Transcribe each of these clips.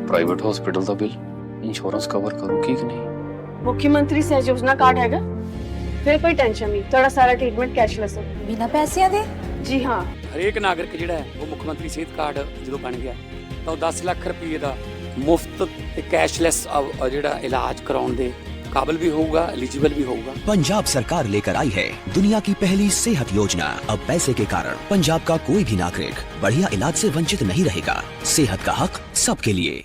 Private hospital ਦਾ bill insurance cover ਕਰੂਗੀ ਕਿ ਨਹੀਂ। मुख्यमंत्री सहज योजना कार्ड हैगा, फिर कोई टेंशन नहीं, थोड़ा सारा ट्रीटमेंट कैशलेस है। बिना पैसिਆਂ ਦੇ? जी हाँ, ਹਰੇਕ ਨਾਗਰਿਕ ਜਿਹੜਾ ਹੈ ਉਹ ਮੁੱਖ ਮੰਤਰੀ ਸਿਹਤ ਕਾਰਡ ਜਦੋਂ ਬਣ ਗਿਆ ਤਾਂ ਉਹ 10 ਲੱਖ ਰੁਪਏ ਦਾ ਮੁਫਤ ਤੇ ਕੈਸ਼ਲੈਸ ਜਿਹੜਾ ਇਲਾਜ ਕਰਾਉਣ ਦੇ काबिल भी होगा, एलिजिबल भी होगा। पंजाब सरकार लेकर आई है दुनिया की पहली सेहत योजना। अब पैसे के कारण पंजाब का कोई भी नागरिक बढ़िया इलाज से वंचित नहीं रहेगा। सेहत का हक सबके लिए।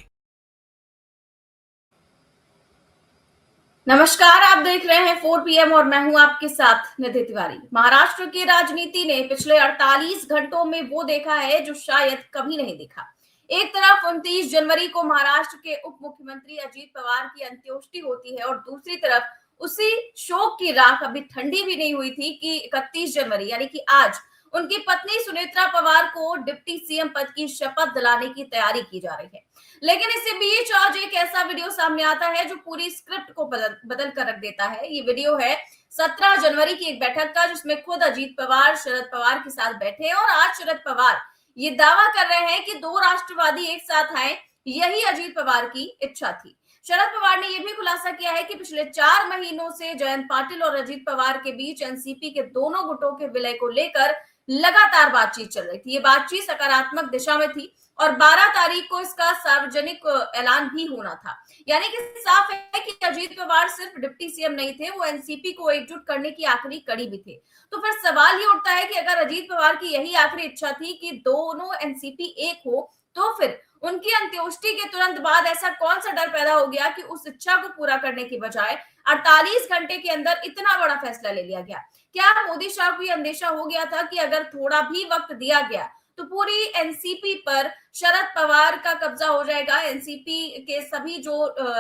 नमस्कार, आप देख रहे हैं 4 PM और मैं हूं आपके साथ निधि तिवारी। महाराष्ट्र की राजनीति ने पिछले 48 घंटों में वो देखा है जो शायद कभी नहीं देखा। एक तरफ 29 जनवरी को महाराष्ट्र के उप मुख्यमंत्री अजीत पवार की अंत्येष्टि होती है और दूसरी तरफ उसी शोक की राख अभी ठंडी भी नहीं हुई थी कि 31 जनवरी यानी कि आज उनकी पत्नी सुनेत्रा पवार को डिप्टी सीएम पद की शपथ दिलाने की तैयारी की जा रही है। लेकिन इसी बीच आज एक ऐसा वीडियो सामने आता है जो पूरी स्क्रिप्ट को बदल कर रख देता है। ये वीडियो है 17 जनवरी की एक बैठक का, जिसमें खुद अजीत पवार शरद पवार के साथ बैठे हैं और आज शरद पवार ये दावा कर रहे हैं कि 2 राष्ट्रवादी एक साथ आए, यही अजीत पवार की इच्छा थी। शरद पवार ने यह भी खुलासा किया है कि पिछले 4 महीनों से जयंत पाटिल और अजीत पवार के बीच एनसीपी के दोनों गुटों के विलय को लेकर लगातार बातचीत चल रही थी। ये बातचीत सकारात्मक दिशा में थी और 12 तारीख को इसका सार्वजनिक ऐलान भी होना था। यानी कि साफ है कि अजीत पवार सिर्फ डिप्टी सीएम नहीं थे, वो एनसीपी को एकजुट करने की आखिरी कड़ी भी थे। तो फिर सवाल ये उठता है कि अगर अजीत पवार की यही आखिरी इच्छा थी कि दोनों एनसीपी एक हो, तो फिर उनकी अंत्येष्टि के तुरंत बाद ऐसा कौन सा डर पैदा हो गया कि उस इच्छा को पूरा करने की बजाय 48 घंटे के अंदर इतना बड़ा फैसला ले लिया गया। क्या मोदी शाह को यह अंदेशा हो गया था कि अगर थोड़ा भी वक्त दिया गया तो पूरी एनसीपी पर शरद पवार का कब्जा हो जाएगा, एनसीपी के सभी जो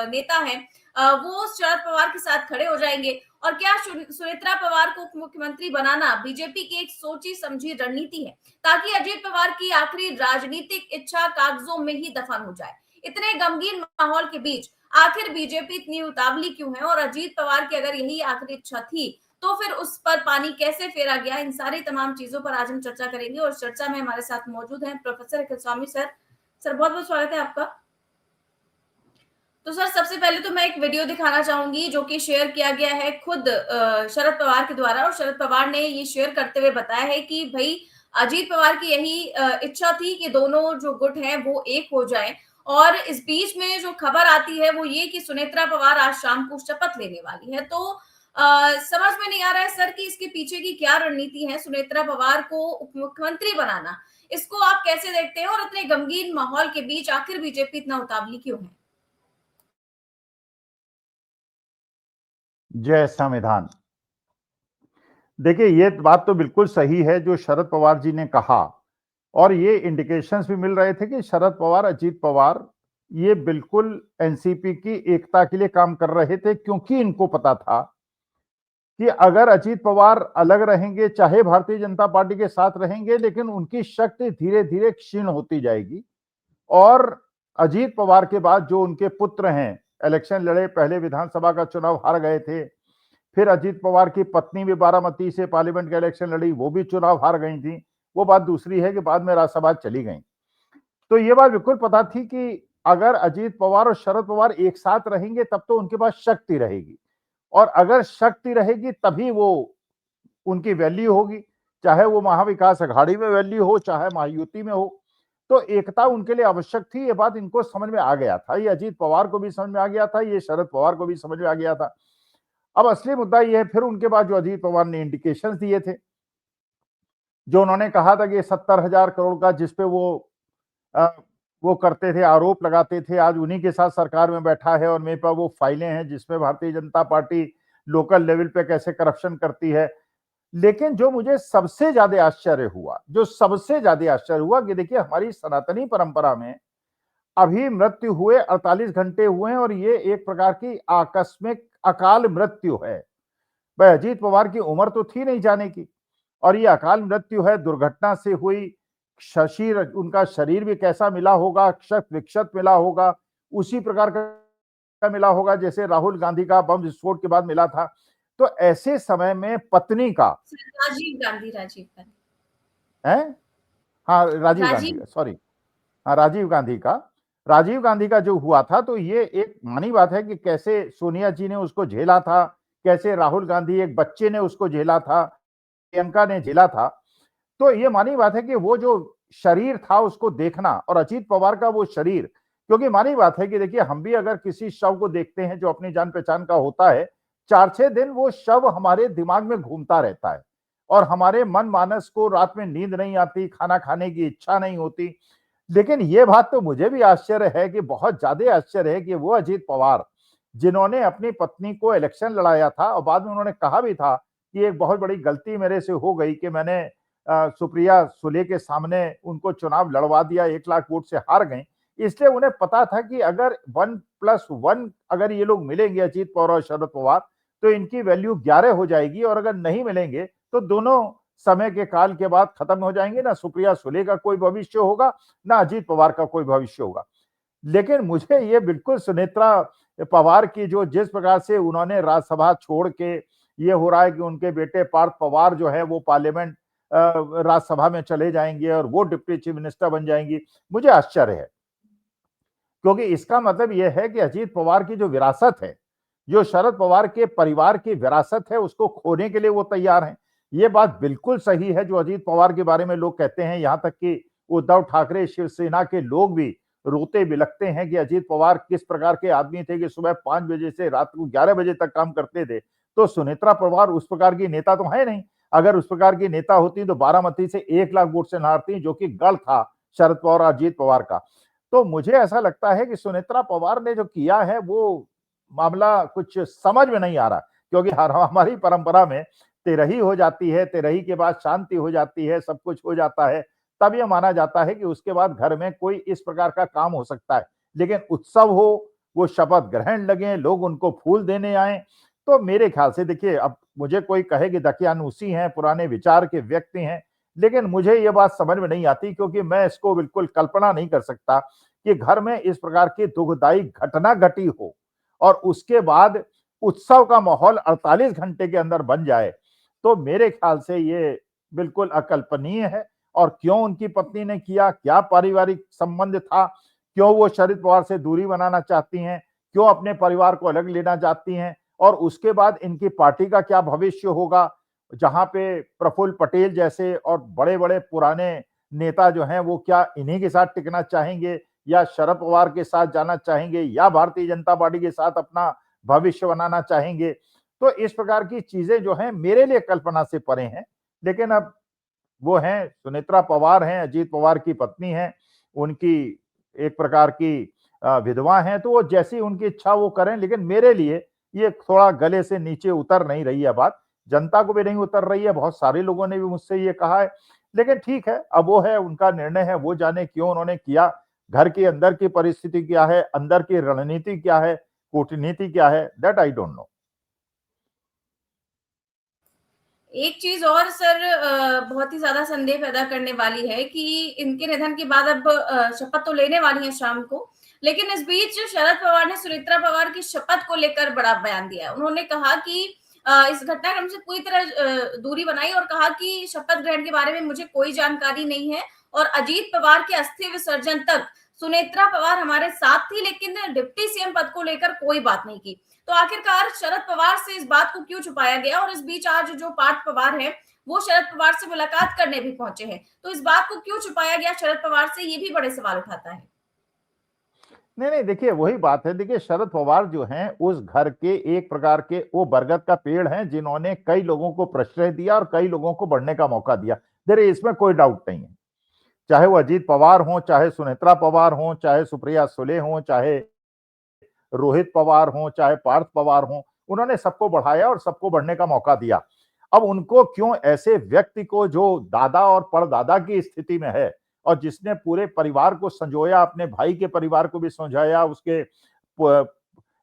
नेता हैं वो शरद पवार के साथ खड़े हो जाएंगे? और क्या सुनेत्रा पवार को मुख्यमंत्री बनाना बीजेपी की एक सोची समझी रणनीति है ताकि अजीत पवार की आखिरी राजनीतिक इच्छा कागजों में ही दफन हो जाए? इतने गमगीन माहौल के बीच आखिर बीजेपी इतनी उतावली क्यों है? और अजीत पवार की अगर यही आखिरी इच्छा थी तो फिर उस पर पानी कैसे फेरा गया? इन सारी तमाम चीजों पर आज हम चर्चा करेंगे और चर्चा में हमारे साथ मौजूद हैं प्रोफेसर अखिल स्वामी सर। सर बहुत बहुत स्वागत है आपका। तो सर सबसे पहले तो मैं एक वीडियो दिखाना चाहूंगी जो कि शेयर किया गया है खुद शरद पवार के द्वारा, और शरद पवार ने ये शेयर करते हुए बताया है कि भाई अजीत पवार की यही इच्छा थी कि दोनों जो गुट हैं वो एक हो जाएं। और इस बीच में जो खबर आती है वो ये कि सुनेत्रा पवार आज शाम को शपथ लेने वाली है। तो समझ में नहीं आ रहा है सर कि इसके पीछे की क्या रणनीति है, सुनेत्रा पवार को उप मुख्यमंत्री बनाना, इसको आप कैसे देखते हैं? और इतने गमगीन माहौल के बीच आखिर बीजेपी इतना उतावली क्यों है? जय संविधान। देखिए, ये बात तो बिल्कुल सही है जो शरद पवार जी ने कहा, और ये इंडिकेशंस भी मिल रहे थे कि शरद पवार, अजीत पवार ये बिल्कुल एनसीपी की एकता के लिए काम कर रहे थे, क्योंकि इनको पता था कि अगर अजीत पवार अलग रहेंगे, चाहे भारतीय जनता पार्टी के साथ रहेंगे, लेकिन उनकी शक्ति धीरे धीरे क्षीण होती जाएगी। और अजीत पवार के बाद जो उनके पुत्र हैं, इलेक्शन लड़े, पहले विधानसभा का चुनाव हार गए थे, फिर अजीत पवार की पत्नी भी बारामती से पार्लियामेंट का इलेक्शन लड़ी, वो भी चुनाव हार गई थी। वो बात दूसरी है कि बाद में राज्यसभा चली गई। तो ये बात बिल्कुल पता थी कि अगर अजीत पवार और शरद पवार एक साथ रहेंगे तब तो उनके पास शक्ति रहेगी, और अगर शक्ति रहेगी तभी वो उनकी वैल्यू होगी, चाहे वो महाविकास अघाड़ी में वैल्यू हो, चाहे महायुति में हो। तो एकता उनके लिए आवश्यक थी। ये बात इनको समझ में आ गया था, ये अजीत पवार को भी समझ में आ गया था, ये शरद पवार को भी समझ में आ गया था। अब असली मुद्दा ये है, फिर उनके बाद जो अजीत पवार ने इंडिकेशंस दिए थे, जो उन्होंने कहा था कि 70,000 करोड़ का जिसपे वो करते थे, आरोप लगाते थे, आज उन्हीं के साथ सरकार में बैठा है और मेरे पास वो फाइलें हैं जिसमें Bharatiya Janata party local level पे कैसे करप्शन करती है। लेकिन जो मुझे सबसे ज्यादा आश्चर्य हुआ कि देखिए, हमारी सनातनी परंपरा में अभी मृत्यु हुए 48 घंटे हुए हैं और ये एक प्रकार की आकस्मिक अकाल मृत्यु है। भाई, अजीत पवार की उम्र तो थी नहीं जाने की, और ये अकाल मृत्यु है, दुर्घटना से हुई। शरीर, उनका शरीर भी कैसा मिला होगा, क्षत विक्षत मिला होगा, उसी प्रकार का मिला होगा जैसे राहुल गांधी का बम विस्फोट के बाद मिला था। तो ऐसे समय में पत्नी का, राजीव गांधी है, हाँ राजीव गांधी का, सॉरी, हाँ राजीव गांधी का, राजीव गांधी का जो हुआ था, तो ये एक मानी बात है कि कैसे सोनिया जी ने उसको झेला था, कैसे राहुल गांधी एक बच्चे ने उसको झेला था, प्रियंका ने झेला था। तो ये मानी बात है कि वो जो शरीर था उसको देखना, और अजीत पवार का वो शरीर, क्योंकि मानी बात है कि देखिए हम भी अगर किसी शव को देखते हैं जो अपनी जान पहचान का होता है, 4-6 दिन वो शव हमारे दिमाग में घूमता रहता है और हमारे मन मानस को रात में नींद नहीं आती, खाना खाने की इच्छा नहीं होती। लेकिन ये बात तो मुझे भी आश्चर्य है कि बहुत ज्यादा आश्चर्य है कि वो अजीत पवार जिन्होंने अपनी पत्नी को इलेक्शन लड़ाया था और बाद में उन्होंने कहा भी था कि एक बहुत बड़ी गलती मेरे से हो गई कि मैंने सुप्रिया सुले के सामने उनको चुनाव लड़वा दिया, 1 लाख वोट से हार गए। इसलिए उन्हें पता था कि अगर 1+1 अगर ये लोग मिलेंगे अजीत पवार और शरद पवार, तो इनकी वैल्यू 11 हो जाएगी, और अगर नहीं मिलेंगे तो दोनों समय के काल के बाद खत्म हो जाएंगे। ना सुप्रिया सुले का कोई भविष्य होगा, ना अजीत पवार का कोई भविष्य होगा। लेकिन मुझे ये बिल्कुल सुनेत्रा पवार की जो जिस प्रकार से उन्होंने राज्यसभा छोड़ के, ये हो रहा है कि उनके बेटे पार्थ पवार जो है वो पार्लियामेंट राज्यसभा में चले जाएंगे और वो डिप्टी चीफ मिनिस्टर बन जाएंगी, मुझे आश्चर्य है। क्योंकि इसका मतलब यह है कि अजीत पवार की जो विरासत है, जो शरद पवार के परिवार की विरासत है, उसको खोने के लिए वो तैयार हैं। ये बात बिल्कुल सही है जो अजीत पवार के बारे में लोग कहते हैं, यहां तक कि उद्धव ठाकरे शिवसेना के लोग भी रोते बिलखते हैं कि अजीत पवार किस प्रकार के आदमी थे कि सुबह 5 बजे से रात को 11 बजे तक काम करते थे। तो सुनेत्रा पवार उस प्रकार की नेता तो है नहीं। अगर उस प्रकार की नेता होती तो बारामती से 1 लाख वोट से हारती, जो कि गढ़ था शरद पवार और अजीत पवार का। तो मुझे ऐसा लगता है कि सुनेत्रा पवार ने जो किया है वो मामला कुछ समझ में नहीं आ रहा, क्योंकि हमारी परंपरा में तेरही हो जाती है, तेरही के बाद शांति हो जाती है, सब कुछ हो जाता है, तब यह माना जाता है कि उसके बाद घर में कोई इस प्रकार का काम हो सकता है। लेकिन उत्सव हो, वो शपथ ग्रहण लगे, लोग उनको फूल देने आए, तो मेरे ख्याल से देखिए, अब मुझे कोई कहे कि दकियानूसी हैं, पुराने विचार के व्यक्ति हैं, लेकिन मुझे ये बात समझ में नहीं आती, क्योंकि मैं इसको बिल्कुल कल्पना नहीं कर सकता कि घर में इस प्रकार की दुखदायी घटना घटी हो और उसके बाद उत्सव का माहौल 48 घंटे के अंदर बन जाए। तो मेरे ख्याल से ये बिल्कुल अकल्पनीय है। और क्यों उनकी पत्नी ने किया, क्या पारिवारिक संबंध था, क्यों वो शरद पवार से दूरी बनाना चाहती हैं, क्यों अपने परिवार को अलग लेना चाहती हैं, और उसके बाद इनकी पार्टी का क्या भविष्य होगा, जहां पे प्रफुल्ल पटेल जैसे और बड़े-बड़े पुराने नेता जो हैं वो क्या इन्हीं के साथ टिकना चाहेंगे, या शरद पवार के साथ जाना चाहेंगे, या भारतीय जनता पार्टी के साथ अपना भविष्य बनाना चाहेंगे। तो इस प्रकार की चीजें जो हैं मेरे लिए कल्पना से परे हैं। लेकिन अब वो हैं सुनेत्रा पवार हैं, अजीत पवार की पत्नी हैं, उनकी एक प्रकार की विधवा हैं, तो वो जैसी उनकी इच्छा वो करें। लेकिन मेरे लिए ये थोड़ा गले से नीचे उतर नहीं रही है बात, जनता को भी नहीं उतर रही है, बहुत सारे लोगों ने भी मुझसे ये कहा है। लेकिन ठीक है, अब वो है, उनका निर्णय है, वो जाने क्यों उन्होंने किया, घर के अंदर की परिस्थिति क्या है, अंदर की रणनीति क्या है, कूटनीति क्या है, दैट आई डोंट नो। एक चीज और सर बहुत ही ज्यादा संदेह पैदा करने वाली है कि इनके निधन के बाद अब शपथ तो लेने वाली है शाम को, लेकिन इस बीच शरद पवार ने सुनेत्रा पवार की शपथ को लेकर बड़ा बयान दिया है। उन्होंने कहा कि इस घटनाक्रम से पूरी तरह दूरी बनाई और कहा कि शपथ ग्रहण के बारे में मुझे कोई जानकारी नहीं है, और अजीत पवार के अस्थि विसर्जन तक सुनेत्रा पवार हमारे साथ थी, लेकिन डिप्टी सीएम पद को लेकर कोई बात नहीं की। तो आखिरकार शरद पवार से इस बात को क्यों छुपाया गया? और इस बीच आज जो पार्थ पवार है वो शरद पवार से मुलाकात करने भी पहुंचे हैं, तो इस बात को क्यों छुपाया गया शरद पवार से, ये भी बड़े सवाल उठाता है। नहीं, देखिए वही बात है। देखिए शरद पवार जो हैं उस घर के एक प्रकार के वो बरगद का पेड़ हैं जिन्होंने कई लोगों को प्रश्रय दिया और कई लोगों को बढ़ने का मौका दिया। देखिए इसमें कोई डाउट नहीं है, चाहे वो अजीत पवार हो, चाहे सुनेत्रा पवार हो, चाहे सुप्रिया सुले हो, चाहे रोहित पवार हो, चाहे पार्थ पवार हो, उन्होंने सबको बढ़ाया और सबको बढ़ने का मौका दिया। अब उनको क्यों ऐसे व्यक्ति को जो दादा और परदादा की स्थिति में है और जिसने पूरे परिवार को संजोया, अपने भाई के परिवार को भी संजोया, उसके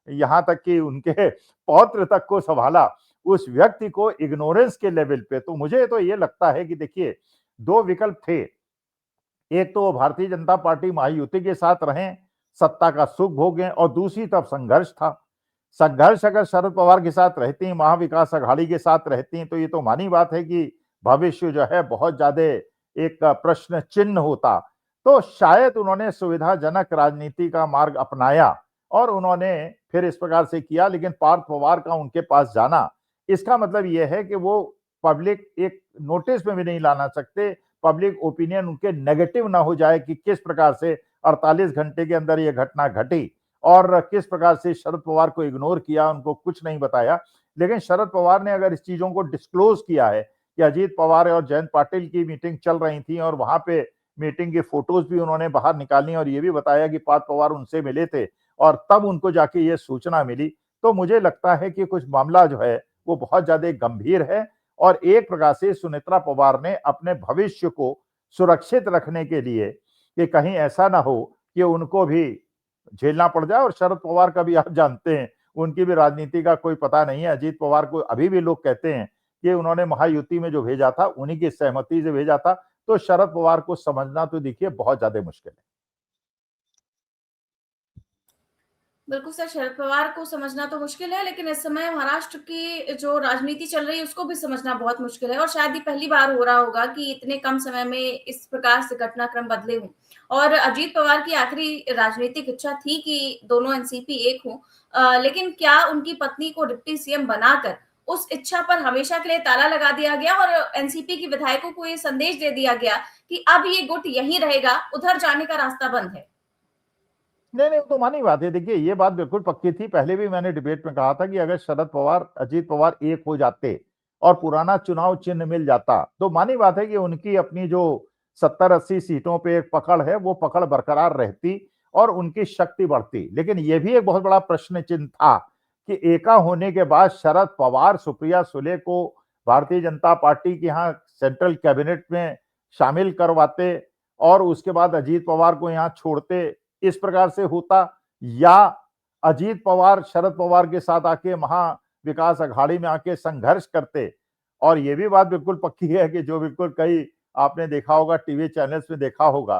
यहां तक कि उनके पौत्र तक को संभाला, उस व्यक्ति को इग्नोरेंस के लेवल पे, तो मुझे तो ये लगता है कि देखिए 2 विकल्प थे। एक तो भारतीय जनता पार्टी महायुति के साथ रहें, सत्ता का सुख भोगें, और दूसरी तरफ संघर्ष था। संघर्ष अगर शरद पवार के साथ रहती, महाविकास अघाड़ी के साथ रहती, तो ये तो मानी बात है कि भविष्य जो है बहुत ज्यादा एक प्रश्न चिन्ह होता। तो शायद उन्होंने सुविधाजनक राजनीति का मार्ग अपनाया और उन्होंने फिर इस प्रकार से किया। लेकिन पार्थ पवार का उनके पास जाना, इसका मतलब यह है कि वो पब्लिक एक नोटिस में भी नहीं लाना सकते, पब्लिक ओपिनियन उनके नेगेटिव ना हो जाए कि किस प्रकार से 48 घंटे के अंदर ये घटना घटी और किस प्रकार से शरद पवार को इग्नोर किया, उनको कुछ नहीं बताया। लेकिन शरद पवार ने अगर इस चीजों को डिस्क्लोज किया है कि अजीत पवार और जयंत पाटिल की मीटिंग चल रही थी और वहां पे मीटिंग की फोटोज भी उन्होंने बाहर निकाली और ये भी बताया कि पार्थ पवार उनसे मिले थे और तब उनको जाके ये सूचना मिली, तो मुझे लगता है कि कुछ मामला जो है वो बहुत ज्यादा गंभीर है और एक प्रकार से सुनेत्रा पवार ने अपने भविष्य को सुरक्षित रखने के लिए कि कहीं ऐसा ना हो कि उनको भी झेलना पड़ जाए। और शरद पवार का भी आप जानते हैं, उनकी भी राजनीति का कोई पता नहीं है। अजीत पवार को अभी भी लोग कहते हैं कि उन्होंने महायुति में जो भेजा था उन्हीं की सहमति से भेजा था, तो शरद पवार को समझना तो देखिए बहुत ज्यादा मुश्किल है। बिल्कुल सर, शरद पवार को समझना तो मुश्किल है, लेकिन इस समय महाराष्ट्र की जो राजनीति चल रही है उसको भी समझना बहुत मुश्किल है और शायद ये पहली बार हो रहा होगा कि इतने कम समय में इस प्रकार से घटनाक्रम बदले हों। और अजीत पवार की आखिरी राजनीतिक इच्छा थी कि दोनों एनसीपी एक हों, लेकिन क्या उनकी पत्नी को डिप्टी सीएम बनाकर उस इच्छा पर हमेशा के लिए ताला लगा दिया गया और एनसीपी के विधायकों को ये संदेश दे दिया गया कि अब ये गुट यहीं रहेगा, उधर जाने का रास्ता बंद है? नहीं, तो मानी बात है। देखिए, ये बात बिल्कुल पक्की थी। पहले भी मैंने डिबेट में कहा था कि अगर शरद पवार अजीत पवार एक हो जाते और पुराना चुनाव चिन्ह मिल जाता, तो मानी बात है कि उनकी अपनी जो 70-80 सीटों पे एक पकड़ है, वो पकड़ बरकरार रहती और उनकी शक्ति बढ़ती। लेकिन ये भी एक बहुत बड़ा प्रश्न चिन्ह था कि एका होने के बाद शरद पवार सुप्रिया सुले को भारतीय जनता पार्टी के यहाँ सेंट्रल कैबिनेट में शामिल करवाते और उसके बाद अजीत पवार को यहाँ छोड़ते, इस प्रकार से होता, या अजीत पवार शरद पवार के साथ आके महा विकास अघाड़ी में आके संघर्ष करते। और ये भी बात बिल्कुल पक्की है कि जो बिल्कुल कई आपने देखा होगा, टीवी चैनल्स में देखा होगा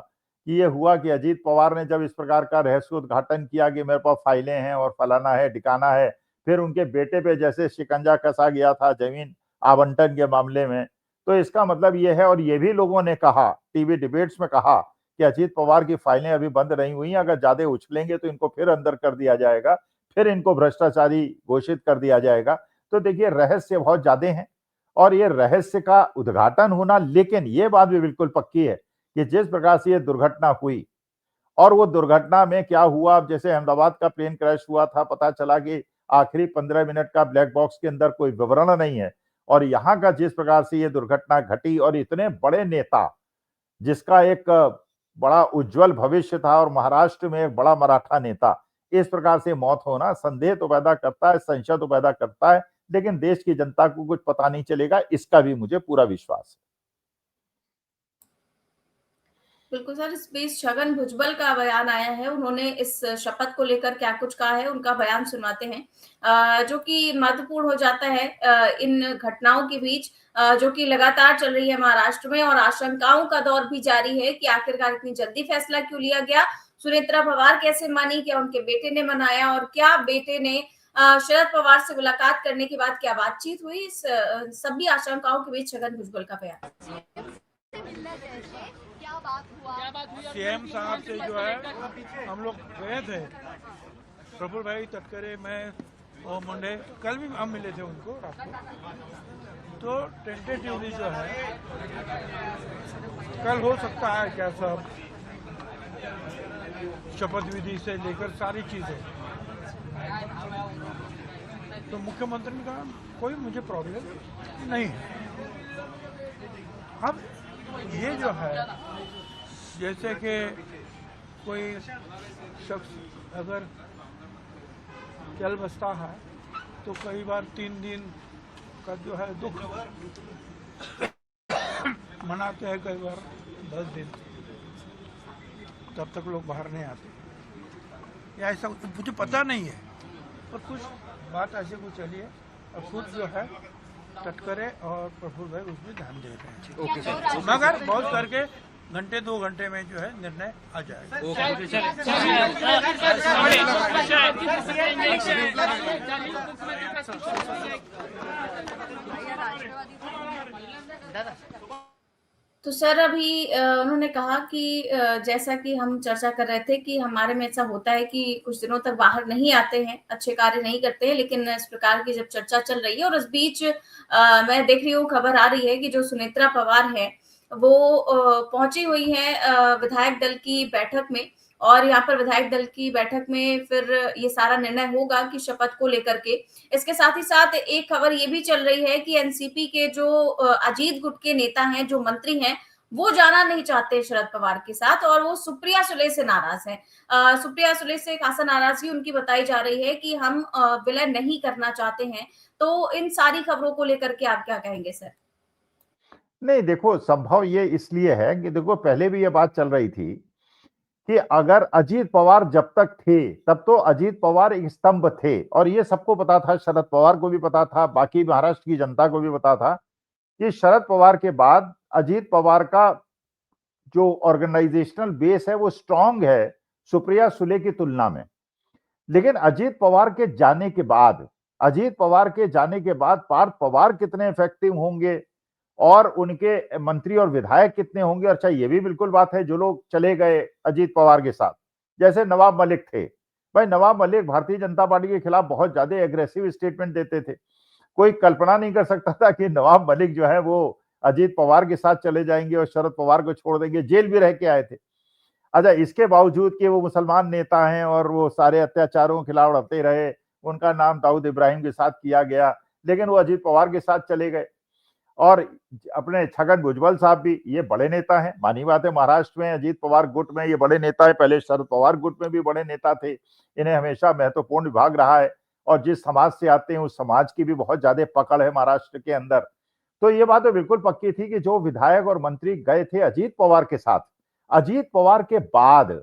कि ये हुआ कि अजीत पवार ने जब इस प्रकार का रहस्योद्घाटन किया कि मेरे पास फाइलें हैं और फलाना है ठिकाना है, फिर उनके बेटे पे जैसे शिकंजा कसा गया था जमीन आवंटन के मामले में, तो इसका मतलब ये है। और ये भी लोगों ने कहा, टीवी डिबेट्स में कहा कि अजीत पवार की फाइलें अभी बंद नहीं हुई हैं, अगर ज्यादा उछलेंगे तो इनको फिर अंदर कर दिया जाएगा, फिर इनको भ्रष्टाचारी घोषित कर दिया जाएगा। तो देखिए, रहस्य बहुत ज्यादा हैं और ये रहस्य का उद्घाटन होना, लेकिन ये बात भी बिल्कुल पक्की है कि जिस प्रकार से ये दुर्घटना हुई और वो दुर्घटना में क्या हुआ, अब जैसे अहमदाबाद का प्लेन क्रैश हुआ था, पता चला कि आखिरी 15 मिनट का ब्लैक बॉक्स के अंदर कोई विवरण नहीं है, और यहाँ का जिस प्रकार से ये दुर्घटना घटी और इतने बड़े नेता जिसका एक बड़ा उज्जवल भविष्य था और महाराष्ट्र में एक बड़ा मराठा नेता, इस प्रकार से मौत होना संदेह तो पैदा करता है, संशय तो पैदा करता है, लेकिन देश की जनता को कुछ पता नहीं चलेगा, इसका भी मुझे पूरा विश्वास है। बिल्कुल सर, इस बीच छगन भुजबल का बयान आया है। उन्होंने इस शपथ को लेकर क्या कुछ कहा है, उनका बयान सुनाते हैं, जो कि महत्वपूर्ण हो जाता है इन घटनाओं के बीच जो कि लगातार चल रही है महाराष्ट्र में, और आशंकाओं का दौर भी जारी है कि आखिरकार इतनी जल्दी फैसला क्यों लिया गया, सुनेत्रा पवार कैसे मानी, क्या उनके बेटे ने मनाया, और क्या बेटे ने शरद पवार से मुलाकात करने के बाद क्या बातचीत हुई। इस सभी आशंकाओं के बीच छगन भुजबल का बयान। सीएम साहब से जो है हम लोग गए थे, प्रफुल्ल भाई तटकरे, मैं और मुंडे, कल भी हम मिले थे उनको रात को। तो टेंटेटिवली जो है कल हो सकता है क्या सब शपथ विधि से लेकर सारी चीजें, तो मुख्यमंत्री ने कहा कोई मुझे प्रॉब्लम नहीं है। अब ये जो है जैसे कि कोई शख्स अगर चल बसता है तो कई बार 3 दिन का जो है दुख मनाते हैं, कई बार 10 दिन, तब तक लोग बाहर नहीं आते, या ऐसा मुझे पता नहीं है, पर कुछ बात ऐसे कुछ चली है और खुद जो है तटकरे और प्रफुल्ल भाई उसमें ध्यान दे रहे हैं, मगर बहुत करके घंटे 2 घंटे में जो है निर्णय आ जाएगा। तो सर अभी उन्होंने कहा कि जैसा कि हम चर्चा कर रहे थे कि हमारे में ऐसा होता है कि कुछ दिनों तक बाहर नहीं आते हैं, अच्छे कार्य नहीं करते हैं, लेकिन इस प्रकार की जब चर्चा चल रही है और इस बीच मैं देख रही हूँ, खबर आ रही है कि जो सुनेत्रा पवार है, वो पहुंची हुई है विधायक दल की बैठक में, और यहाँ पर विधायक दल की बैठक में फिर ये सारा निर्णय होगा कि शपथ को लेकर के। इसके साथ ही साथ एक खबर ये भी चल रही है कि एनसीपी के जो अजीत गुट के नेता हैं, जो मंत्री हैं, वो जाना नहीं चाहते शरद पवार के साथ, और वो सुप्रिया सुले से नाराज हैं। सुप्रिया सुले से खासा नाराजगी उनकी बताई जा रही है कि हम विलय नहीं करना चाहते हैं। तो इन सारी खबरों को लेकर के आप क्या कहेंगे सर? नहीं, देखो, संभव ये इसलिए है कि देखो, पहले भी ये बात चल रही थी कि अगर अजीत पवार जब तक थे तब तो अजीत पवार एक स्तंभ थे, और ये सबको पता था, शरद पवार को भी पता था, बाकी महाराष्ट्र की जनता को भी पता था कि शरद पवार के बाद अजीत पवार का जो ऑर्गेनाइजेशनल बेस है वो स्ट्रांग है सुप्रिया सुले की तुलना में। लेकिन अजीत पवार के जाने के बाद पार्थ पवार कितने इफेक्टिव होंगे और उनके मंत्री और विधायक कितने होंगे। अच्छा, ये भी बिल्कुल बात है, जो लोग चले गए अजीत पवार के साथ, जैसे नवाब मलिक थे। भाई, नवाब मलिक भारतीय जनता पार्टी के खिलाफ बहुत ज्यादा एग्रेसिव स्टेटमेंट देते थे। कोई कल्पना नहीं कर सकता था कि नवाब मलिक जो है वो अजीत पवार के साथ चले जाएंगे और शरद पवार को छोड़ देंगे। जेल भी रह के आए थे। अच्छा, इसके बावजूद कि वो मुसलमान नेता हैं और वो सारे अत्याचारों के खिलाफ लड़ते रहे, उनका नाम दाऊद इब्राहिम के साथ किया गया, लेकिन वो अजीत पवार के साथ चले गए। और अपने छगन भुजबल साहब भी ये बड़े नेता हैं, मानी बात है, महाराष्ट्र में अजीत पवार गुट में ये बड़े नेता है, पहले शरद पवार गुट में भी बड़े नेता थे। इन्हें हमेशा महत्वपूर्ण विभाग रहा है, और जिस समाज से आते हैं उस समाज की भी बहुत ज्यादा पकड़ है महाराष्ट्र के अंदर। तो ये बात तो बिल्कुल पक्की थी कि जो विधायक और मंत्री गए थे अजीत पवार के साथ, अजीत पवार के बाद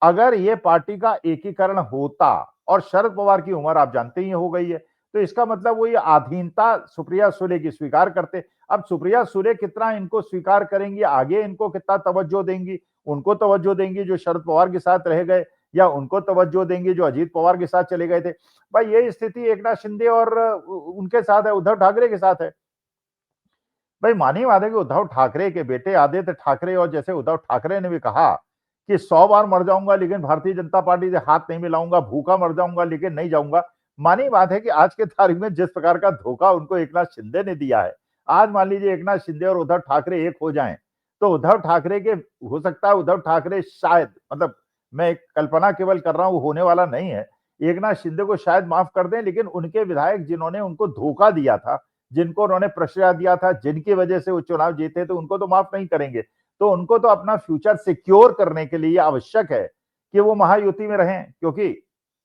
अगर ये पार्टी का एकीकरण होता, और शरद पवार की उम्र आप जानते ही हो गई है, तो इसका मतलब वो ये अधीनता सुप्रिया सुले की स्वीकार करते। अब सुप्रिया सुले कितना इनको स्वीकार करेंगी, आगे इनको कितना तवज्जो देंगी, उनको तवज्जो देंगी जो शरद पवार के साथ रह गए, या उनको तवज्जो देंगी जो अजीत पवार के साथ चले गए थे। भाई, ये स्थिति एकनाथ शिंदे और उनके साथ है, उद्धव ठाकरे के साथ है। भाई, मानी बात है कि उद्धव ठाकरे के बेटे आदित्य ठाकरे, और जैसे उद्धव ठाकरे ने भी कहा कि 100 बार मर जाऊंगा लेकिन भारतीय जनता पार्टी से हाथ नहीं मिलाऊंगा, भूखा मर जाऊंगा लेकिन नहीं जाऊंगा। मानी बात है कि आज के तारीख में जिस प्रकार का धोखा उनको एकनाथ शिंदे ने दिया है, आज मान लीजिए एकनाथ शिंदे और उद्धव ठाकरे एक हो जाएं, तो उद्धव ठाकरे के, हो सकता है उद्धव ठाकरे शायद, मतलब मैं एक कल्पना केवल कर रहा हूं, होने वाला नहीं है, एकनाथ शिंदे को शायद माफ कर दें, लेकिन उनके विधायक जिन्होंने उनको धोखा दिया था, जिनको उन्होंने प्रश्रय दिया था, जिनकी वजह से वो चुनाव जीते, तो उनको तो माफ नहीं करेंगे। तो उनको तो अपना फ्यूचर सिक्योर करने के लिए आवश्यक है कि वो महायुति में रहें, क्योंकि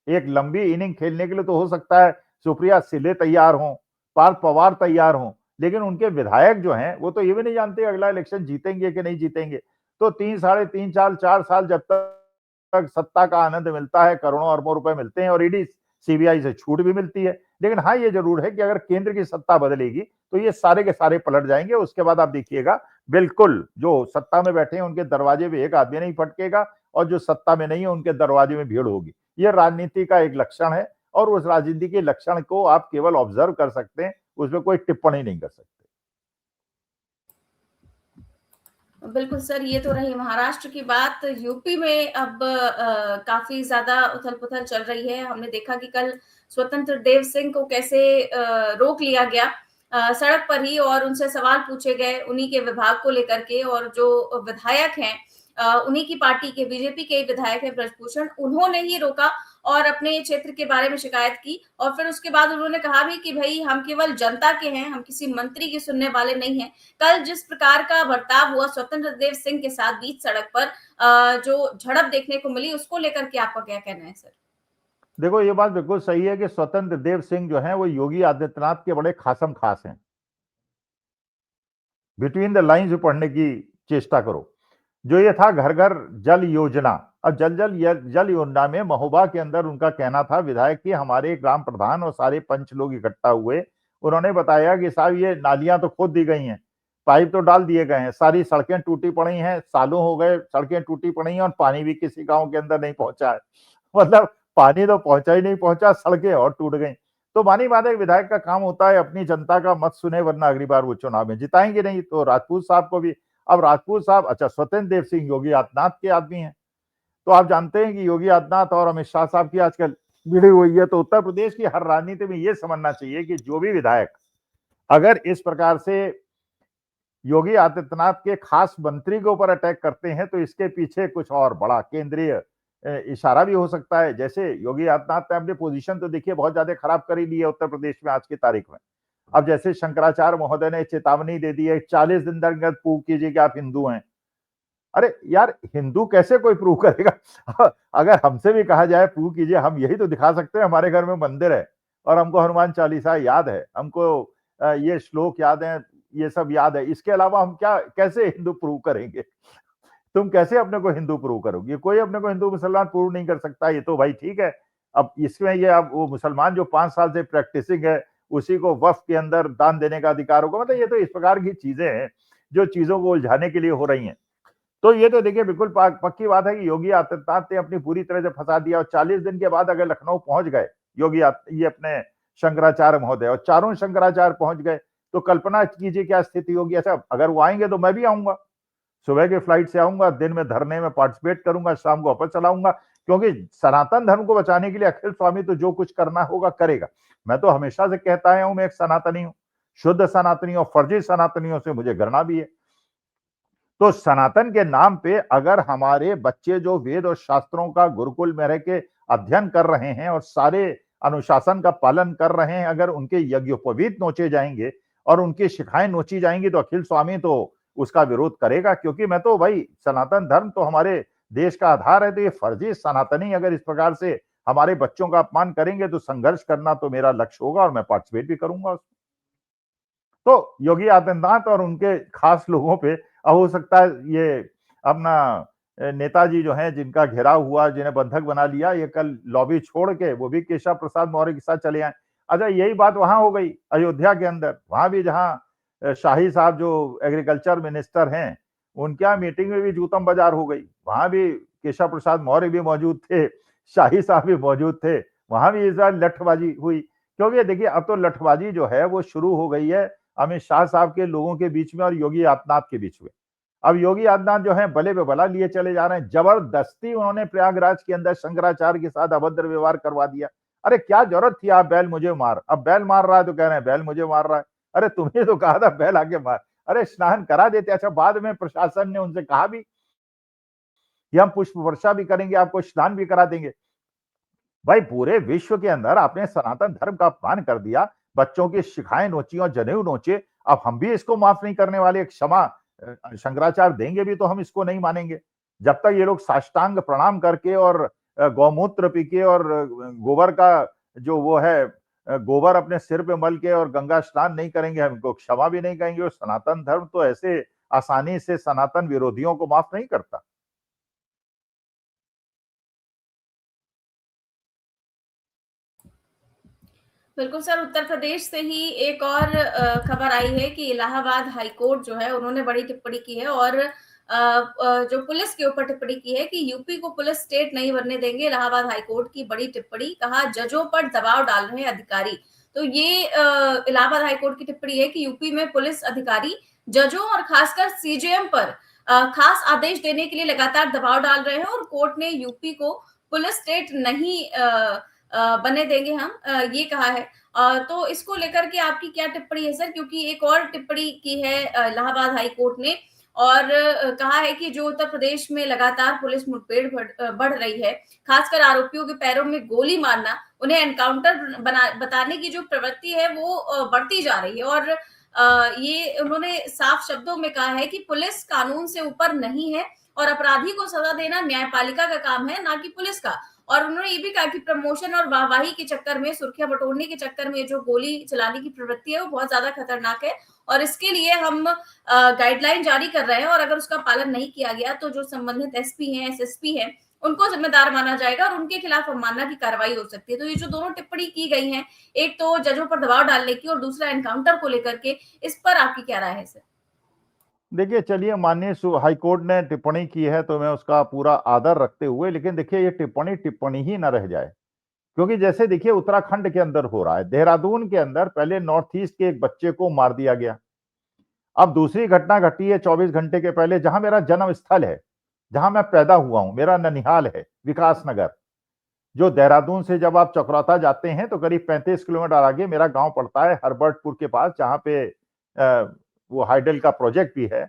एक लंबी इनिंग खेलने के लिए तो हो सकता है सुप्रिया सुले तैयार हों, पार्थ पवार तैयार हों, लेकिन उनके विधायक जो हैं वो तो ये भी नहीं जानते अगला इलेक्शन जीतेंगे कि नहीं जीतेंगे। तो 3, साढ़े 3 साल, 4 साल जब तक सत्ता का आनंद मिलता है, करोड़ों अरबों रुपए मिलते हैं, और ईडी सीबीआई से छूट भी मिलती है। लेकिन हाँ, ये जरूर है कि अगर केंद्र की सत्ता बदलेगी तो ये सारे के सारे पलट जाएंगे। उसके बाद आप देखिएगा, बिल्कुल जो सत्ता में बैठे हैं उनके दरवाजे पे एक आदमी नहीं फटकेगा, और जो सत्ता में नहीं है उनके दरवाजे में भीड़ होगी। ये राजनीति का एक लक्षण है, और उस राजनीति के लक्षण को आप केवल ऑब्जर्व कर सकते हैं, उसमें कोई टिप्पणी नहीं कर सकते। बिल्कुल सर, ये तो रही महाराष्ट्र की बात। यूपी में अब काफी ज्यादा उथल-पुथल चल रही है। हमने देखा कि कल स्वतंत्र देव सिंह को कैसे रोक लिया गया सड़क पर ही, और उनसे सवाल पूछे गए उन्हीं के विभाग को लेकर के, और जो विधायक हैं उन्हीं की पार्टी के, बीजेपी के विधायक हैं ब्रजभूषण, उन्होंने ही रोका और अपने क्षेत्र के बारे में शिकायत की, और फिर उसके बाद उन्होंने कहा भी कि भाई हम केवल जनता के हैं, हम किसी मंत्री की सुनने वाले नहीं हैं। कल जिस प्रकार का बर्ताव हुआ स्वतंत्र देव सिंह के साथ बीच सड़क पर, जो झड़प देखने को मिली, उसको लेकर के आपका क्या कहना है सर? देखो, ये बात बिल्कुल सही है कि स्वतंत्र देव सिंह जो हैं वो योगी आदित्यनाथ के बड़े खासम खास हैं। बिटवीन द लाइन्स पढ़ने की चेष्टा करो। जो ये था घर घर जल योजना, अब जल योजना में महोबा के अंदर उनका कहना था विधायक की, हमारे ग्राम प्रधान और सारे पंच लोग इकट्ठा हुए, उन्होंने बताया कि साहब ये नालियां तो खोद दी गई हैं, पाइप तो डाल दिए गए हैं, सारी सड़कें टूटी पड़ी हैं, सालों हो गए सड़कें टूटी पड़ी हैं, और पानी भी किसी गांव के अंदर नहीं पहुंचा है। मतलब पानी तो पहुंचा ही नहीं पहुंचा, सड़कें और टूट गई। तो मानी बात है, विधायक का काम होता है अपनी जनता का मत सुने, वरना अगली बार वो चुनाव में जिताएंगे नहीं। तो राजपूत साहब को भी अब राजपूत साहब, अच्छा स्वतंत्र देव सिंह योगी आदित्यनाथ के आदमी हैं, तो आप जानते हैं कि योगी आदित्यनाथ और अमित शाह साहब की आजकल भिड़ी हुई है। तो उत्तर प्रदेश की हर राजनीति में ये समझना चाहिए कि जो भी विधायक अगर इस प्रकार से योगी आदित्यनाथ के खास मंत्री के ऊपर अटैक करते हैं तो इसके पीछे कुछ और बड़ा केंद्रीय इशारा भी हो सकता है। जैसे योगी आदित्यनाथ ने अपनी पोजीशन तो देखिए बहुत ज्यादा खराब कर ही ली है उत्तर प्रदेश में आज की तारीख में। अब जैसे शंकराचार्य महोदय ने चेतावनी दे दी है 40 दिन अंतर्गत प्रूव कीजिए कि आप हिंदू हैं। अरे यार, हिंदू कैसे कोई प्रूव करेगा? अगर हमसे भी कहा जाए प्रूव कीजिए, हम यही तो दिखा सकते हैं, हमारे घर में मंदिर है और हमको हनुमान चालीसा याद है, हमको ये श्लोक याद है, ये सब याद है, इसके अलावा हम क्या कैसे हिंदू प्रूव करेंगे? तुम कैसे अपने को हिंदू प्रूव करोगे? कोई अपने को हिंदू मुसलमान प्रूव नहीं कर सकता। ये तो भाई ठीक है, अब इसमें ये अब वो मुसलमान जो 5 साल से प्रैक्टिसिंग है उसी को वक्फ के अंदर दान देने का अधिकार होगा। मतलब ये तो इस प्रकार की चीजें हैं जो चीजों को उलझाने के लिए हो रही हैं। तो ये तो देखिए बिल्कुल पक्की बात है कि योगी आदित्यनाथ ने अपनी पूरी तरह से फंसा दिया। और 40 दिन के बाद अगर लखनऊ पहुंच गए ये अपने शंकराचार्य महोदय और चारों शंकराचार्य पहुंच गए तो कल्पना कीजिए क्या स्थिति होगी। अच्छा, अगर वो आएंगे तो मैं भी आऊंगा, सुबह की फ्लाइट से आऊंगा, दिन में धरने में पार्टिसिपेट करूंगा, शाम को वापस चलाऊंगा, क्योंकि सनातन धर्म को बचाने के लिए अखिल स्वामी तो जो कुछ करना होगा करेगा। मैं तो हमेशा से कहता आया हूं, मैं एक सनातनी हूं, शुद्ध सनातनी और फर्जी सनातनियों से मुझे घृणा भी है। तो सनातन के नाम पे अगर हमारे बच्चे जो वेद और शास्त्रों का गुरुकुल में रह के अध्ययन कर रहे हैं और सारे अनुशासन का पालन कर रहे हैं, अगर उनके यज्ञोपवीत नोचे जाएंगे और उनकी शिखाएं नोची जाएंगी तो अखिल स्वामी तो उसका विरोध करेगा। क्योंकि मैं तो भाई, सनातन धर्म तो हमारे देश का आधार है। तो ये फर्जी सनातनी अगर इस प्रकार से हमारे बच्चों का अपमान करेंगे तो संघर्ष करना तो मेरा लक्ष्य होगा और मैं पार्टिसिपेट भी करूंगा उसमें। तो योगी आदित्यनाथ और उनके खास लोगों पे अब हो सकता है ये अपना नेताजी जो हैं जिनका घेराव हुआ, जिन्हें बंधक बना लिया, ये कल लॉबी छोड़ के वो भी केशव प्रसाद मौर्य के साथ चले आए। अच्छा, यही बात वहां हो गई अयोध्या के अंदर, वहां भी जहां शाही साहब जो एग्रीकल्चर मिनिस्टर हैं उनके यहाँ मीटिंग में भी जूतम बाजार हो गई। वहां भी केशव प्रसाद मौर्य भी मौजूद थे, शाही साहब भी मौजूद थे, वहां भी इस बार लठबाजी हुई। क्योंकि देखिए अब तो लठबाजी जो है वो शुरू हो गई है अमित शाह साहब के लोगों के बीच में और योगी आदित्यनाथ के बीच में। अब योगी आदित्यनाथ जो है बले पे बला लिए चले जा रहे हैं। जबरदस्ती उन्होंने प्रयागराज के अंदर शंकराचार्य के साथ अभद्र व्यवहार करवा दिया। अरे क्या जरूरत थी? आप बैल मुझे मार, अब बैल मार रहा है तो कह रहे हैं बैल मुझे मार रहा है। अरे तुम्हें तो कहा था बैल आके मार, अरे स्नान करा देते। अच्छा, बाद में प्रशासन ने उनसे कहा भी कि हम पुष्प वर्षा भी करेंगे, आपको स्नान भी करा देंगे। भाई, पूरे विश्व के अंदर आपने सनातन धर्म का अपमान कर दिया, बच्चों की शिखाएं नोची और जनेऊ नोचे। अब हम भी इसको माफ नहीं करने वाले। एक क्षमा शंकराचार्य देंगे भी तो हम इसको नहीं मानेंगे जब तक ये लोग साष्टांग प्रणाम करके और गौमूत्र पी के और गोबर का जो वो है गोबर अपने सिर पे मल के और गंगा स्नान नहीं करेंगे, हम इनको क्षमा भी नहीं कहेंगे। और सनातन धर्म तो ऐसे आसानी से सनातन विरोधियों को माफ नहीं करता। बिल्कुल सर, उत्तर प्रदेश से ही एक और खबर आई है कि इलाहाबाद हाईकोर्ट जो है उन्होंने बड़ी टिप्पणी की है और जो पुलिस के ऊपर टिप्पणी की है कि यूपी को पुलिस स्टेट नहीं बनने देंगे। इलाहाबाद हाईकोर्ट की बड़ी टिप्पणी, कहा जजों पर दबाव डाल रहे हैं अधिकारी। तो ये इलाहाबाद हाईकोर्ट की टिप्पणी है कि यूपी में पुलिस अधिकारी जजों और खासकर सीजेएम पर खास आदेश देने के लिए लगातार दबाव डाल रहे हैं और कोर्ट ने यूपी को पुलिस स्टेट नहीं बनने देंगे हम, ये कहा है। तो इसको लेकर के आपकी क्या टिप्पणी है सर? क्योंकि एक और टिप्पणी की है इलाहाबाद हाई कोर्ट ने और कहा है कि जो उत्तर प्रदेश में लगातार पुलिस मुठभेड़ बढ़ रही है, खासकर आरोपियों के पैरों में गोली मारना, उन्हें एनकाउंटर बताने की जो प्रवृत्ति है वो बढ़ती जा रही है। और ये उन्होंने साफ शब्दों में कहा है कि पुलिस कानून से ऊपर नहीं है और अपराधी को सजा देना न्यायपालिका का काम है, ना कि पुलिस का। और उन्होंने ये भी कहा कि प्रमोशन और वाहवाही के चक्कर में, सुर्खियां बटोरने के चक्कर में जो गोली चलाने की प्रवृत्ति है वो बहुत ज्यादा खतरनाक है और इसके लिए हम गाइडलाइन जारी कर रहे हैं और अगर उसका पालन नहीं किया गया तो जो संबंधित एसपी हैं, एसएसपी हैं, उनको जिम्मेदार माना जाएगा और उनके खिलाफ अवमानना की कार्रवाई हो सकती है। तो ये जो दोनों टिप्पणी की गई हैं, एक तो जजों पर दबाव डालने की और दूसरा एनकाउंटर को लेकर के, इस पर आपकी क्या राय है सर? देखिए, चलिए, माननीय हाईकोर्ट ने टिप्पणी की है तो मैं उसका पूरा आदर रखते हुए, लेकिन देखिए ये टिप्पणी ही न रह जाए। क्योंकि जैसे देखिए उत्तराखंड के अंदर हो रहा है, देहरादून के अंदर पहले नॉर्थ ईस्ट के एक बच्चे को मार दिया गया। अब दूसरी घटना घटी है 24 घंटे के पहले, जहां मेरा जन्म स्थल है, जहां मैं पैदा हुआ हूं, मेरा ननिहाल है विकास नगर, जो देहरादून से जब आप चक्राता जाते हैं तो करीब 35 किलोमीटर आगे मेरा गांव पड़ता है, हरबर्टपुर के पास, जहां पे वो हाइडल का प्रोजेक्ट भी है।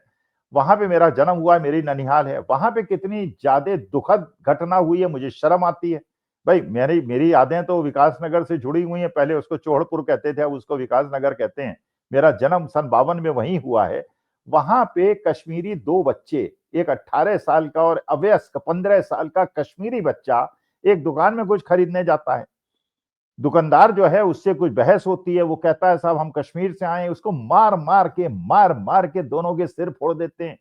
वहां पे मेरा जन्म हुआ है, मेरी ननिहाल है। वहां पे कितनी ज्यादा दुखद घटना हुई है, मुझे शर्म आती है। भाई मेरी यादें तो विकास नगर से जुड़ी हुई हैं। पहले उसको चौड़पुर कहते थे, अब उसको विकास नगर कहते हैं। मेरा जन्म सन 52 में वहीं हुआ है। वहां पे कश्मीरी 2 बच्चे, एक 18 साल का और अवयस्क 15 साल का कश्मीरी बच्चा एक दुकान में कुछ खरीदने जाता है। दुकानदार जो है उससे कुछ बहस होती है, वो कहता है साहब हम कश्मीर से आए हैं। उसको मार मार के दोनों के सिर फोड़ देते हैं।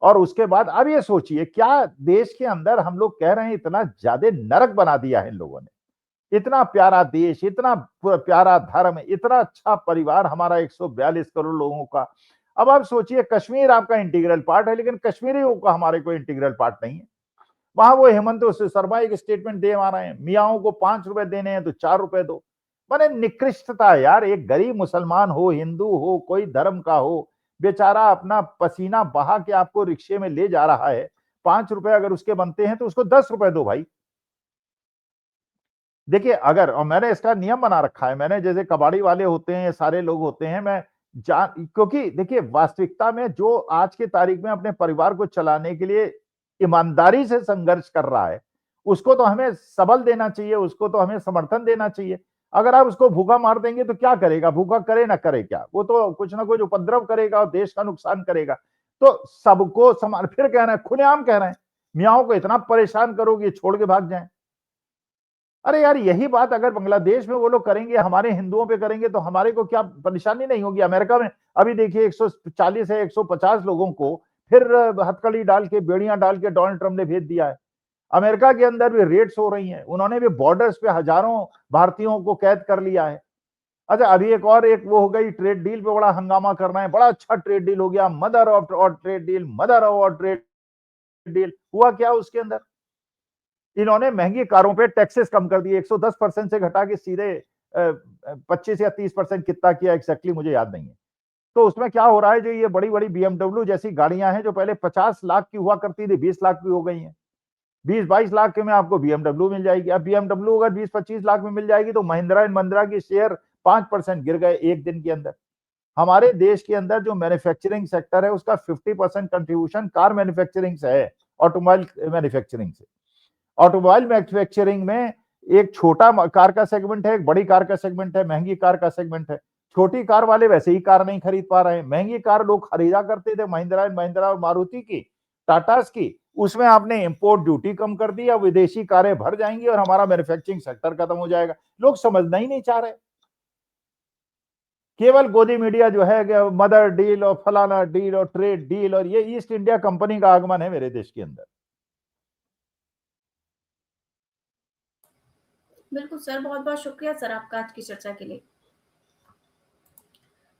और उसके बाद अब ये सोचिए, क्या देश के अंदर हम लोग कह रहे हैं इतना ज्यादा नरक बना दिया है इन लोगों ने। इतना प्यारा देश, इतना प्यारा धर्म, इतना अच्छा परिवार हमारा 142 करोड़ लोगों का। अब आप सोचिए, कश्मीर आपका इंटीग्रल पार्ट है, लेकिन कश्मीरियों का हमारे कोई इंटीग्रल पार्ट नहीं है। वहां वो हेमंत शर्मा एक स्टेटमेंट दे आ रहे हैं, मियाओं को 5 रुपए देने हैं तो 4 रुपए दो। माने निकृष्टता यार। एक गरीब मुसलमान हो, हिंदू हो, कोई धर्म का हो, बेचारा अपना पसीना बहा के आपको रिक्शे में ले जा रहा है। 5 रुपए अगर उसके बनते हैं तो उसको 10 रुपए दो भाई। देखिए, अगर, और मैंने इसका नियम बना रखा है, मैंने जैसे कबाड़ी वाले होते हैं, सारे लोग होते हैं, मैं क्योंकि देखिए वास्तविकता में जो आज के तारीख में अपने परिवार को चलाने के लिए ईमानदारी से संघर्ष कर रहा है, उसको तो हमें सबल देना चाहिए, उसको तो हमें समर्थन देना चाहिए। अगर आप उसको भूखा मार देंगे तो क्या करेगा? भूखा करे ना करे क्या, वो तो कुछ ना कुछ उपद्रव करेगा और देश का नुकसान करेगा। तो सबको समान, फिर कह रहे हैं, खुलेआम कह रहे हैं मियाओं को इतना परेशान करोगे छोड़ के भाग जाए। अरे यार, यही बात अगर बांग्लादेश में वो लोग करेंगे, हमारे हिंदुओं पे करेंगे, तो हमारे को क्या परेशानी नहीं होगी? अमेरिका में अभी देखिए 140 है 150 लोगों को फिर हथकड़ी डाल के, बेड़ियां डाल के डोनाल्ड ट्रंप ने भेज दिया है। अमेरिका के अंदर भी रेड्स हो रही हैं, उन्होंने भी बॉर्डर्स पे हजारों भारतीयों को कैद कर लिया है। अच्छा, अभी एक वो हो गई, ट्रेड डील पे बड़ा हंगामा करना है, बड़ा अच्छा ट्रेड डील हो गया, mother of trade deal, mother of trade deal. हुआ क्या उसके अंदर? इन्होंने महंगी कारों पे टैक्सेस कम कर दिए, 110% से घटा के सीधे 25 या 30% कितना किया एग्जैक्टली मुझे याद नहीं है। तो उसमें क्या हो रहा है, जो ये बड़ी बड़ी BMW जैसी गाड़ियां हैं, जो पहले 50 लाख की हुआ करती थी, 20 लाख की हो गई हैं। 20-22 लाख के में आपको BMW मिल जाएगी। अब BMW अगर 20-25 लाख में मिल जाएगी तो महिंद्रा एंड महिंद्रा की शेयर 5% गिर गए एक दिन के अंदर। हमारे देश के अंदर जो मैन्युफैक्चरिंग सेक्टर है उसका 50% कंट्रीब्यूशन कार मैन्युफैक्चरिंग से है, ऑटोमोबाइल मैन्युफैक्चरिंग से। ऑटोमोबाइल मैन्युफैक्चरिंग में एक छोटा कार का सेगमेंट है, एक बड़ी कार का सेगमेंट है, महंगी कार का सेगमेंट है। छोटी कार वाले वैसे ही कार नहीं खरीद पा रहे हैं। महंगी कार लोग खरीदा करते थे, महिंद्रा एंड महिंद्रा और मारुति की, टाटास की। उसमें आपने इंपोर्ट ड्यूटी कम कर दी, अब विदेशी कारें भर जाएंगी और हमारा मैन्युफैक्चरिंग सेक्टर खत्म हो जाएगा। लोग समझना ही नहीं चाह रहे। केवल गोदी मीडिया जो है, मदर डील और फलाना डील और ट्रेड डील, और ये ईस्ट इंडिया कंपनी का आगमन है मेरे देश के अंदर। बिल्कुल सर, बहुत बहुत शुक्रिया सर आपका आज की चर्चा के लिए।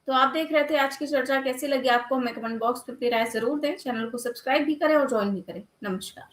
तो आप देख रहे थे आज की चर्चा, कैसी लगी आपको हमें कमेंट बॉक्स पे अपनी राय जरूर दें। चैनल को सब्सक्राइब भी करें और ज्वाइन भी करें। नमस्कार।